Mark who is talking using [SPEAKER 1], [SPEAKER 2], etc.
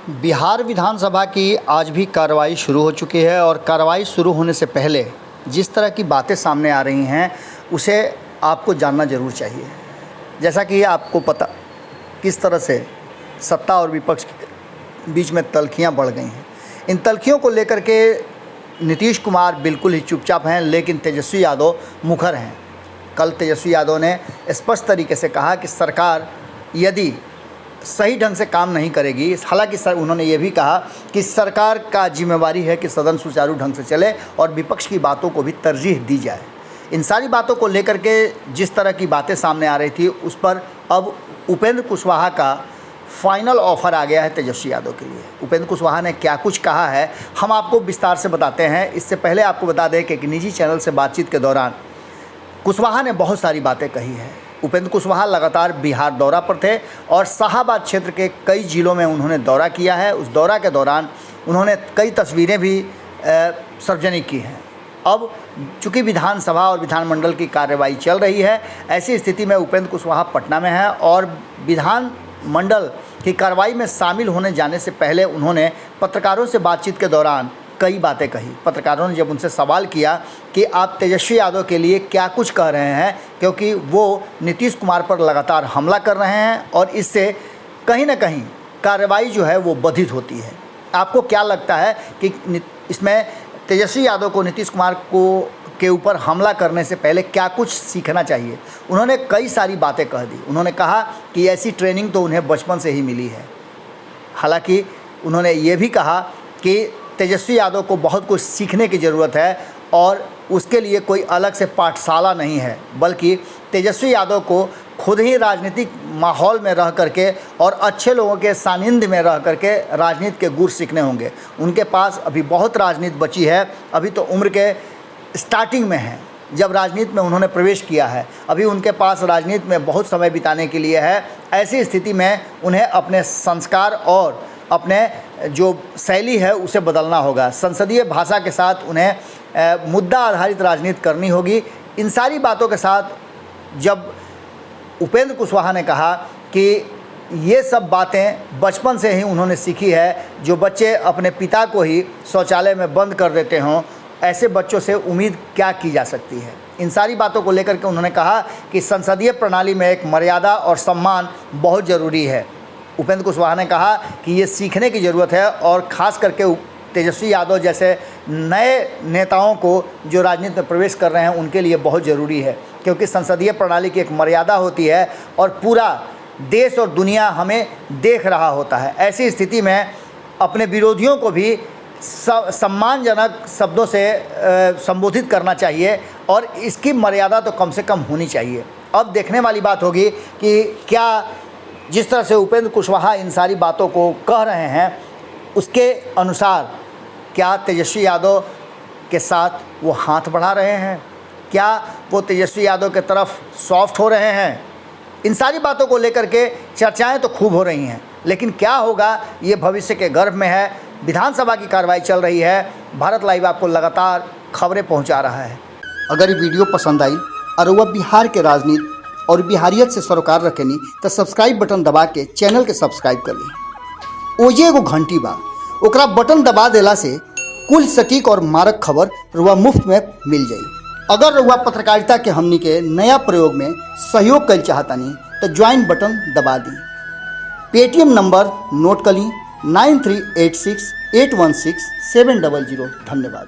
[SPEAKER 1] बिहार विधानसभा की आज भी कार्रवाई शुरू हो चुकी है और कार्रवाई शुरू होने से पहले जिस तरह की बातें सामने आ रही हैं उसे आपको जानना ज़रूर चाहिए। जैसा कि आपको पता किस तरह से सत्ता और विपक्ष के बीच में तल्खियां बढ़ गई हैं। इन तल्खियों को लेकर के नीतीश कुमार बिल्कुल ही चुपचाप हैं, लेकिन तेजस्वी यादव मुखर हैं। कल तेजस्वी यादव ने स्पष्ट तरीके से कहा कि सरकार यदि सही ढंग से काम नहीं करेगी, हालांकि उन्होंने ये भी कहा कि सरकार का जिम्मेवारी है कि सदन सुचारू ढंग से चले और विपक्ष की बातों को भी तरजीह दी जाए। इन सारी बातों को लेकर के जिस तरह की बातें सामने आ रही थी उस पर अब उपेंद्र कुशवाहा का फाइनल ऑफर आ गया है तेजस्वी यादव के लिए। उपेंद्र कुशवाहा ने क्या कुछ कहा है हम आपको विस्तार से बताते हैं। इससे पहले आपको बता दें कि एक निजी चैनल से बातचीत के दौरान कुशवाहा ने बहुत सारी बातें कही है। उपेंद्र कुशवाहा लगातार बिहार दौरा पर थे और शाहाबाद क्षेत्र के कई जिलों में उन्होंने दौरा किया है। उस दौरा के दौरान उन्होंने कई तस्वीरें भी सार्वजनिक की हैं। अब चूँकि विधानसभा और विधानमंडल की कार्रवाई चल रही है, ऐसी स्थिति में उपेंद्र कुशवाहा पटना में है और विधानमंडल की कार्रवाई में शामिल होने जाने से पहले उन्होंने पत्रकारों से बातचीत के दौरान कई बातें कही। पत्रकारों ने जब उनसे सवाल किया कि आप तेजस्वी यादव के लिए क्या कुछ कह रहे हैं, क्योंकि वो नीतीश कुमार पर लगातार हमला कर रहे हैं और इससे कहीं ना कहीं कार्रवाई जो है वो बाधित होती है। आपको क्या लगता है कि इसमें तेजस्वी यादव को नीतीश कुमार के ऊपर हमला करने से पहले क्या कुछ सीखना चाहिए? उन्होंने कई सारी बातें कह दी। उन्होंने कहा कि ऐसी ट्रेनिंग तो उन्हें बचपन से ही मिली है। हालांकि उन्होंने ये भी कहा कि तेजस्वी यादव को बहुत कुछ सीखने की ज़रूरत है और उसके लिए कोई अलग से पाठशाला नहीं है, बल्कि तेजस्वी यादव को खुद ही राजनीतिक माहौल में रह करके और अच्छे लोगों के सानिध्य में रह करके राजनीति के गुर सीखने होंगे। उनके पास अभी बहुत राजनीति बची है, अभी तो उम्र के स्टार्टिंग में है जब राजनीति में उन्होंने प्रवेश किया है। अभी उनके पास राजनीति में बहुत समय बिताने के लिए है। ऐसी स्थिति में उन्हें अपने संस्कार और अपने जो शैली है उसे बदलना होगा। संसदीय भाषा के साथ उन्हें मुद्दा आधारित राजनीति करनी होगी। इन सारी बातों के साथ जब उपेंद्र कुशवाहा ने कहा कि ये सब बातें बचपन से ही उन्होंने सीखी है, जो बच्चे अपने पिता को ही शौचालय में बंद कर देते हों, ऐसे बच्चों से उम्मीद क्या की जा सकती है। इन सारी बातों को लेकर के उन्होंने कहा कि संसदीय प्रणाली में एक मर्यादा और सम्मान बहुत ज़रूरी है। उपेंद्र कुशवाहा ने कहा कि ये सीखने की ज़रूरत है और ख़ास करके तेजस्वी यादव जैसे नए नेताओं को जो राजनीति में प्रवेश कर रहे हैं उनके लिए बहुत ज़रूरी है, क्योंकि संसदीय प्रणाली की एक मर्यादा होती है और पूरा देश और दुनिया हमें देख रहा होता है। ऐसी स्थिति में अपने विरोधियों को भी सम्मानजनक शब्दों से संबोधित करना चाहिए और इसकी मर्यादा तो कम से कम होनी चाहिए। अब देखने वाली बात होगी कि क्या जिस तरह से उपेंद्र कुशवाहा इन सारी बातों को कह रहे हैं उसके अनुसार क्या तेजस्वी यादव के साथ वो हाथ बढ़ा रहे हैं, क्या वो तेजस्वी यादव के तरफ सॉफ्ट हो रहे हैं। इन सारी बातों को लेकर के चर्चाएं तो खूब हो रही हैं, लेकिन क्या होगा ये भविष्य के गर्भ में है। विधानसभा की कार्रवाई चल रही है। भारत लाइव आपको लगातार खबरें पहुंचा रहा है। अगर ये वीडियो पसंद आई और वह बिहार के राजनीति और बिहारियत से सरोकार रखेनी तो सब्सक्राइब बटन दबा के चैनल के सब्सक्राइब कर ली। ओजे एगो घंटी बा, ओकरा बटन दबा देला से कुल सटीक और मारक खबर रुआ मुफ्त में मिल जाई। अगर रुआ पत्रकारिता के हमनी के नया प्रयोग में सहयोग कर चाहतानी तो ज्वाइन बटन दबा दी। पेटीएम नंबर नोट कर ली 9386816700। धन्यवाद।